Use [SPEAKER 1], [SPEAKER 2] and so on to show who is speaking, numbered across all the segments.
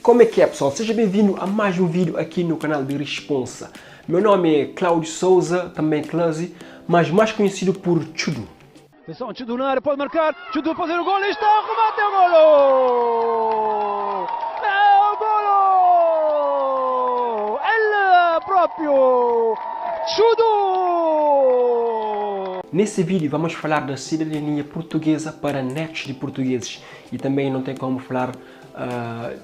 [SPEAKER 1] Como é que é, pessoal? Seja bem-vindo a mais um vídeo aqui no canal de Responsa. Meu nome é Cláudio Souza, também Clazy, mas mais conhecido por Chudu.
[SPEAKER 2] Atenção, Chudu na área, pode marcar, Chudu a fazer o gol e está a remate, é o golo! É o golo! Ele próprio, Chudu!
[SPEAKER 1] Nesse vídeo vamos falar da cidadania portuguesa para netos de portugueses e também não tem como falar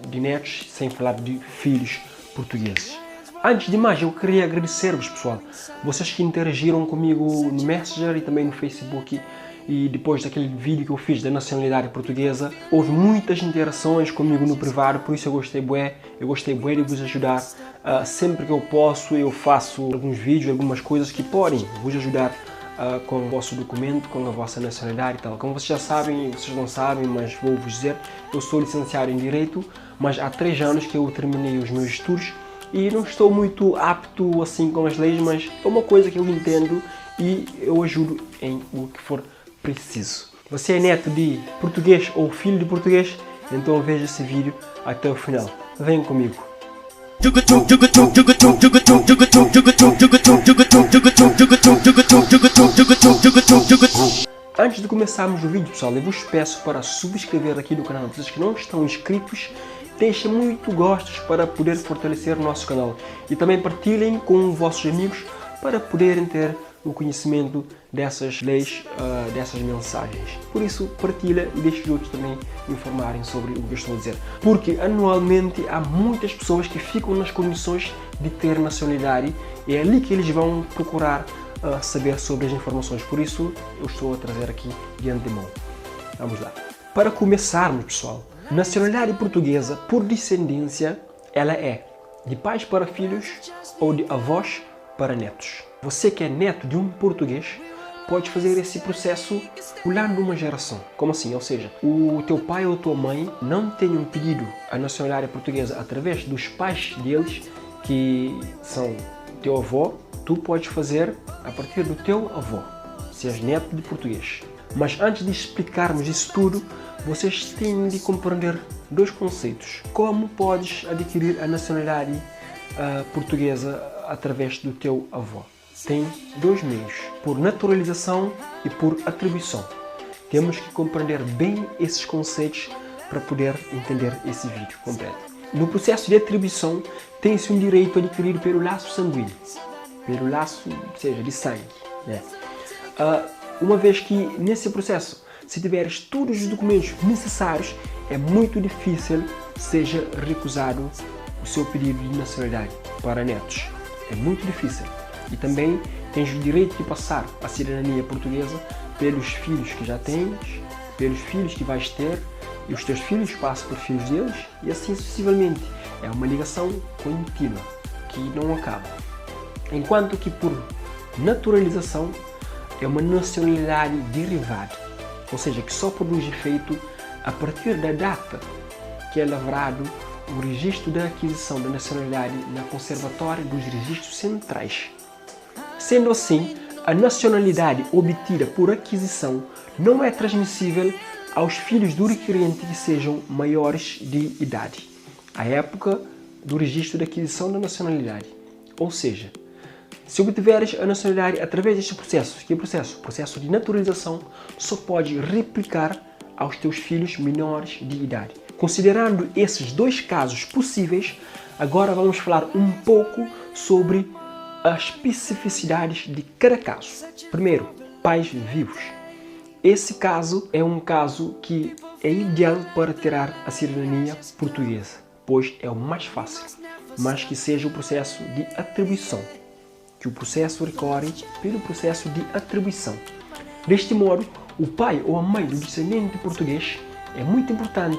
[SPEAKER 1] de netos sem falar de filhos portugueses. Antes de mais, eu queria agradecer-vos, pessoal, vocês que interagiram comigo no Messenger e também no Facebook. E depois daquele vídeo que eu fiz da nacionalidade portuguesa, houve muitas interações comigo no privado, por isso eu gostei bué de vos ajudar. Sempre que eu posso, eu faço alguns vídeos, algumas coisas que podem vos ajudar com o vosso documento, com a vossa nacionalidade e tal. Como vocês já sabem, vocês não sabem, mas vou vos dizer, eu sou licenciado em Direito, mas há 3 anos que eu terminei os meus estudos e não estou muito apto assim com as leis, mas é uma coisa que eu entendo e eu ajudo em o que for preciso. Você é neto de português ou filho de português? Então veja esse vídeo até o final. Venha comigo. Antes de começarmos o vídeo, pessoal, eu vos peço para subscrever aqui no canal. Vocês que não estão inscritos, deixem muito gostos para poder fortalecer o nosso canal. E também partilhem com vossos amigos para poderem ter o conhecimento dessas leis, dessas mensagens. Por isso, partilha e deixe os outros também informarem sobre o que eu estou a dizer. Porque anualmente há muitas pessoas que ficam nas condições de ter nacionalidade e é ali que eles vão procurar saber sobre as informações. Por isso, eu estou a trazer aqui de antemão. Vamos lá. Para começarmos, pessoal, nacionalidade portuguesa, por descendência, ela é de pais para filhos ou de avós para netos. Você que é neto de um português pode fazer esse processo pulando uma geração. Como assim? Ou seja, o teu pai ou tua mãe não tenham pedido a nacionalidade portuguesa através dos pais deles, que são teu avô, tu podes fazer a partir do teu avô, se és neto de português. Mas antes de explicarmos isso tudo, vocês têm de compreender 2 conceitos. Como podes adquirir a nacionalidade portuguesa através do teu avô? Tem 2 meios, por naturalização e por atribuição. Temos que compreender bem esses conceitos para poder entender esse vídeo completo. No processo de atribuição, tem-se um direito adquirido pelo laço sanguíneo, pelo laço, seja, de sangue, né? Uma vez que nesse processo, se tiveres todos os documentos necessários, é muito difícil seja recusado o seu pedido de nacionalidade para netos. É muito difícil. E também tens o direito de passar a cidadania portuguesa pelos filhos que já tens, pelos filhos que vais ter, e os teus filhos passam por filhos deles, e assim sucessivamente. É uma ligação contínua, que não acaba. Enquanto que por naturalização é uma nacionalidade derivada, ou seja, que só produz efeito a partir da data que é lavrado o registro da aquisição da nacionalidade na Conservatória dos Registros Centrais. Sendo assim, a nacionalidade obtida por aquisição não é transmissível aos filhos do requerente que sejam maiores de idade, à época do registro de aquisição da nacionalidade. Ou seja, se obtiveres a nacionalidade através deste processo, que é o processo de naturalização, só pode replicar aos teus filhos menores de idade. Considerando esses 2 casos possíveis, agora vamos falar um pouco sobre as especificidades de cada caso. Primeiro, pais vivos. Esse caso é um caso que é ideal para tirar a cidadania portuguesa, pois é o mais fácil, mas que seja o processo de atribuição, que o processo recorre pelo processo de atribuição. Deste modo, o pai ou a mãe do descendente português é muito importante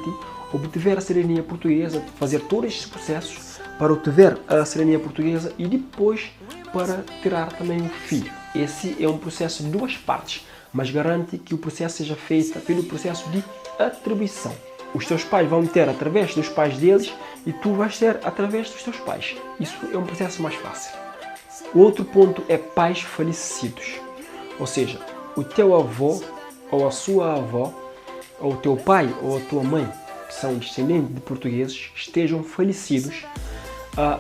[SPEAKER 1] obter a cidadania portuguesa, fazer todos estes processos para obter a cidadania portuguesa e depois para tirar também o filho. Esse é um processo de 2 partes, mas garante que o processo seja feito pelo processo de atribuição. Os teus pais vão ter através dos pais deles e tu vais ter através dos teus pais. Isso é um processo mais fácil. O outro ponto é pais falecidos, ou seja, o teu avô ou a sua avó, ou o teu pai ou a tua mãe, que são descendentes de portugueses, estejam falecidos,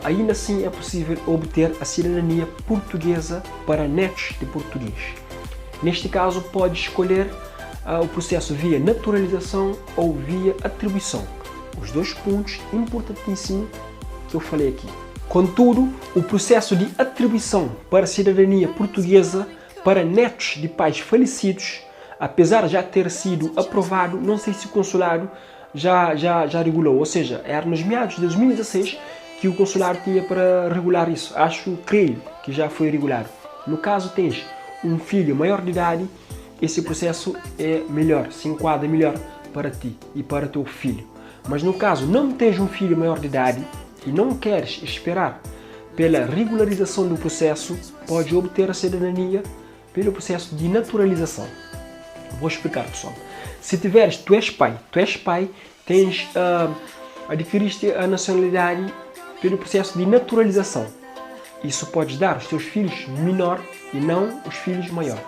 [SPEAKER 1] ainda assim é possível obter a cidadania portuguesa para netos de português. Neste caso, pode escolher o processo via naturalização ou via atribuição. Os dois pontos importantíssimos que eu falei aqui. Contudo, o processo de atribuição para a cidadania portuguesa para netos de pais falecidos, apesar de já ter sido aprovado, não sei se o consulado já regulou, ou seja, era nos meados de 2016 que o consulado tinha para regular isso. Creio que já foi regulado. No caso, tens um filho maior de idade, esse processo é melhor, se enquadra melhor para ti e para teu filho. Mas no caso, não tens um filho maior de idade e não queres esperar pela regularização do processo, pode obter a cidadania pelo processo de naturalização. Vou explicar, pessoal. Se tiveres, tu és pai, adquiriste a nacionalidade pelo processo de naturalização. Isso pode dar aos teus filhos menor e não os filhos maior.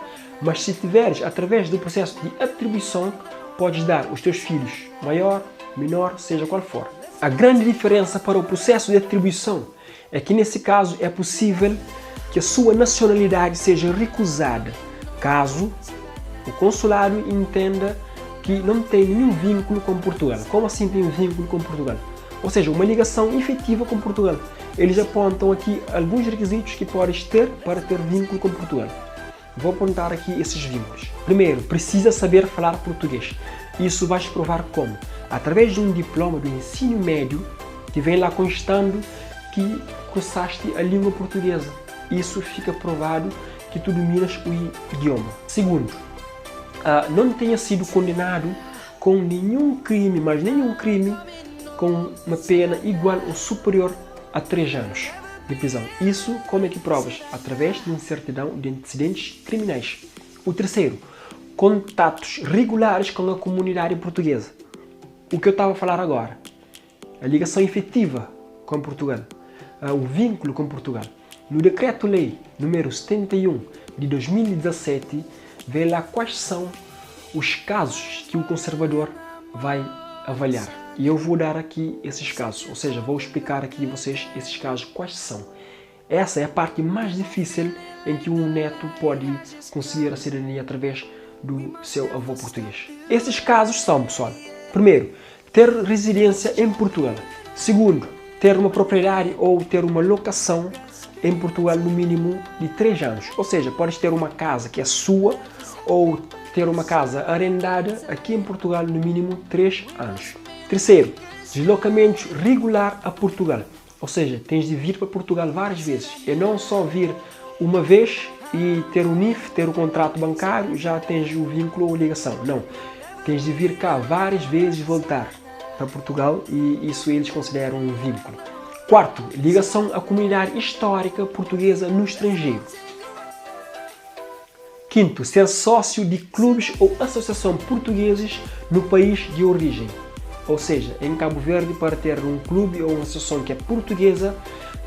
[SPEAKER 1] Mas se tiveres através do processo de atribuição, podes dar os teus filhos maior, menor, seja qual for. A grande diferença para o processo de atribuição é que nesse caso é possível que a sua nacionalidade seja recusada, caso o consulado entenda que não tem nenhum vínculo com Portugal. Como assim tem um vínculo com Portugal? Ou seja, uma ligação efetiva com Portugal. Eles apontam aqui alguns requisitos que podes ter para ter vínculo com Portugal. Vou apontar aqui esses vínculos. Primeiro, precisa saber falar português. Isso vais provar como? Através de um diploma do ensino médio que vem lá constando que cursaste a língua portuguesa. Isso fica provado que tu dominas o idioma. Segundo, não tenha sido condenado com nenhum crime, mas nenhum crime com uma pena igual ou superior a 3 anos de prisão. Isso como é que provas? Através de uma certidão de antecedentes criminais. O terceiro, contatos regulares com a comunidade portuguesa. O que eu estava a falar agora. A ligação efetiva com Portugal. O vínculo com Portugal. No Decreto-Lei número 71 de 2017, vê lá quais são os casos que o conservador vai avaliar. E eu vou dar aqui esses casos, ou seja, vou explicar aqui a vocês esses casos quais são. Essa é a parte mais difícil em que um neto pode conseguir a cidadania através do seu avô português. Esses casos são, pessoal, primeiro, ter residência em Portugal. Segundo, ter uma propriedade ou ter uma locação em Portugal no mínimo de 3 anos. Ou seja, podes ter uma casa que é sua ou ter uma casa arrendada aqui em Portugal no mínimo 3 anos. Terceiro, deslocamento regular a Portugal. Ou seja, tens de vir para Portugal várias vezes. E não só vir uma vez e ter o NIF, ter o contrato bancário, já tens o vínculo ou ligação. Não. Tens de vir cá várias vezes e voltar para Portugal e isso eles consideram um vínculo. Quarto, ligação à comunidade histórica portuguesa no estrangeiro. Quinto, ser sócio de clubes ou associação portugueses no país de origem. Ou seja, em Cabo Verde, para ter um clube ou uma associação que é portuguesa,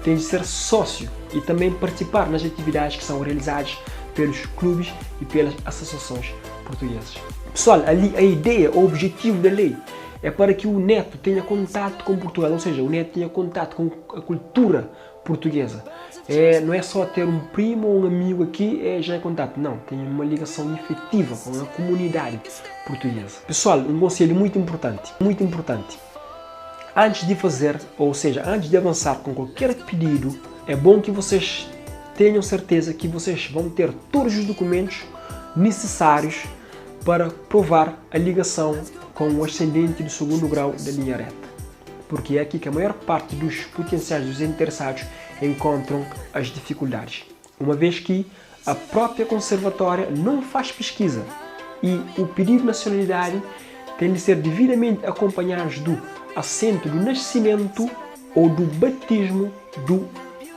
[SPEAKER 1] tem de ser sócio e também participar nas atividades que são realizadas pelos clubes e pelas associações portuguesas. Pessoal, ali a ideia, o objetivo da lei é para que o neto tenha contato com Portugal, ou seja, o neto tenha contato com a cultura portuguesa. Não é só ter um primo ou um amigo aqui já é contato, não, tem uma ligação efetiva com a comunidade portuguesa. Pessoal, um conselho muito importante, antes de fazer, ou seja, antes de avançar com qualquer pedido, é bom que vocês tenham certeza que vocês vão ter todos os documentos necessários para provar a ligação com o ascendente do 2º grau da linha reta. Porque é aqui que a maior parte dos potenciais dos interessados encontram as dificuldades. Uma vez que a própria conservatória não faz pesquisa e o pedido de nacionalidade tem de ser devidamente acompanhado do assento do nascimento ou do batismo do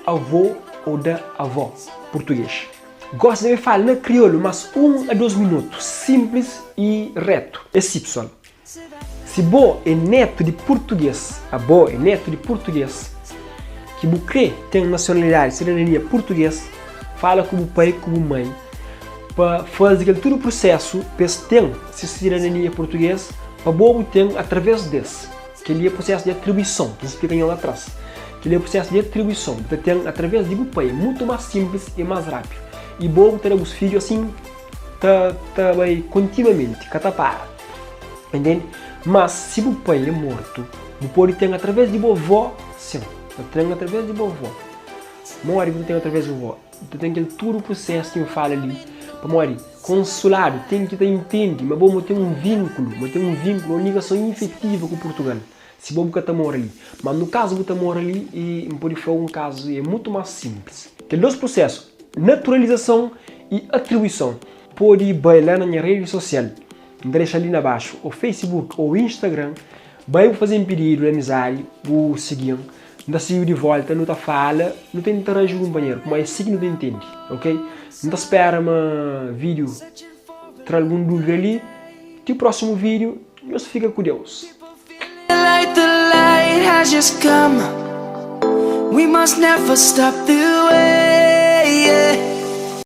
[SPEAKER 1] avô ou da avó português. Gosto de falar na crioulo, mas 1 a 2 minutos, simples e reto. É assim, pessoal. Se bo é neto de português, a bo é neto de português, que o crê tem nacionalidade, cidadania portuguesa, fala como pai, como mãe, para fazer todo o processo, para ter cidadania portuguesa, para bobo tem através desse, que ele é processo de atribuição, que explica lá atrás. Que ele é processo de atribuição, que tem através de pai, muito mais simples e mais rápido. E bobo ter os filhos assim, vai continuamente, para. Entende? Mas se o pai é morto, o pode ter através de vovó, sim, tem através de vovó. Mori tem através de vovó. Tu tem que todo o processo que eu falo ali, para mori consulado, tem que entender, mas vamos ter um vínculo, uma ligação efetiva com Portugal. Se você está morando ali. Mas no caso você está morando ali, pode ser um caso muito mais simples. Tem dois processos, naturalização e atribuição. Pode ir lá na minha rede social, deixa ali abaixo, o Facebook ou o Instagram, vai fazer um pedido de amizade, o seguir, não saiu de volta, não fala, não tem interagir com o companheiro, mas assim não entende, ok? Não espera um vídeo, traz algum dúvida ali, e o próximo vídeo, Deus fica com Deus.
[SPEAKER 3] The light has just come. We must never stop the way.